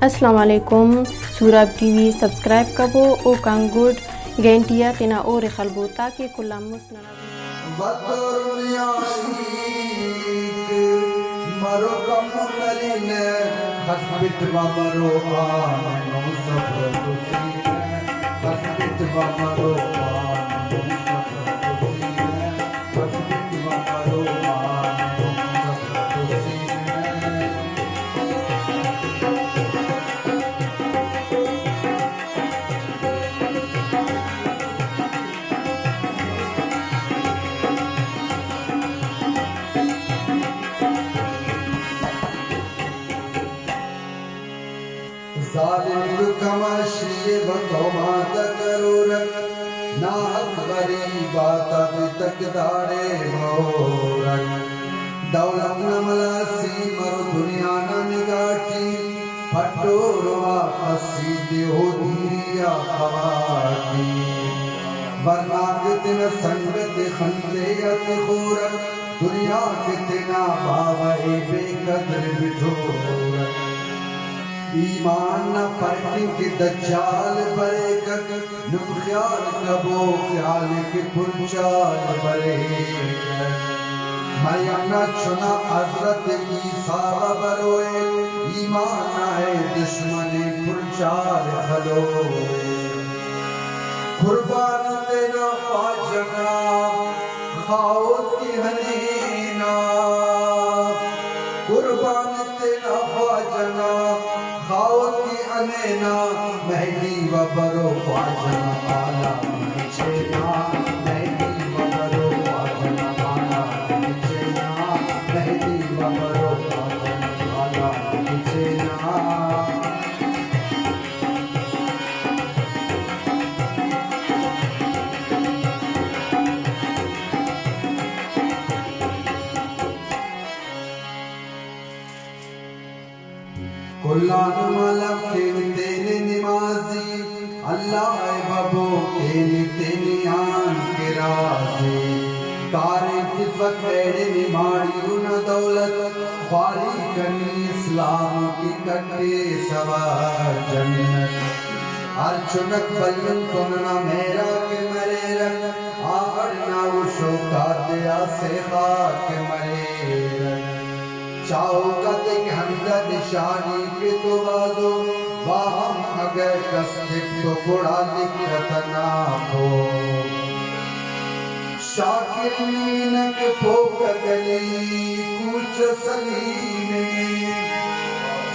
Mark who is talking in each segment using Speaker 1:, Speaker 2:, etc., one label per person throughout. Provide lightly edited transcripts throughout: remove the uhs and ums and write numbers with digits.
Speaker 1: अस्सलाम वालेकुम सूरब TV subscribe कबो ओ कांगुड गेंटिया तना और खलबो ताकि कुल्लामुस
Speaker 2: मरो कमलिन हसबित बाबरो आनो सफर तुसी हसबित बाबरो आनो सफर तुसी हसबित बाबरो आनो सफर तुसी जालिम कमाशी बतौमा तकरूरक नाहक गरीबात अभी तक दाड़े मोरक दौलत नमलासी मरो दुनिया न निगाटी फटोरवा हसी देहो दिया खवाटी वरनाग तिन संगत खंदे यत खूरक दुनिया के तिना बावे बेकदर बिठोरक ईमान न पलटी के दज्जाल बरे कक नुम ख्याल कबो ख्याल के पुरचाल बरे मरियम न चुना हजरत ईसा बरोए ईमान है दुश्मन पुरचाल खलोए कुर्बान तेरा फाजना खाओ की हनीना कुर्बान तेरा फाजना खाओती अनेना महदी व बरो ख्वाजना आला निचेना महदी व बरो ख्वाजना आला निचेना महदी व बरो ख्वाजना आला निचेना कुल्लान मालम के तेने निमाजी अल्लाह बबो के तेने आन के राजी तारे तिफक एड़े निमाड़ी उन दौलत ख्वारी कनी इस्लाम की कटे सवा जन्नत अर्चुनक बल्लन तुमना मेरा के मरे रख आगड़ना उशो का दिया से खाक मरे रख चाहो कते के हमदा निशानी के तो बाजो वाहम अगर कस्तिक तो बड़ा दिक्कत ना हो शाकिर मीनक पोक गली कुछ सलीने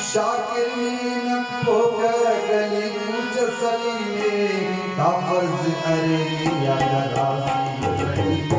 Speaker 2: शाकिर मीनक पोक गली कुछ सलीने का फर्ज अरे या राजी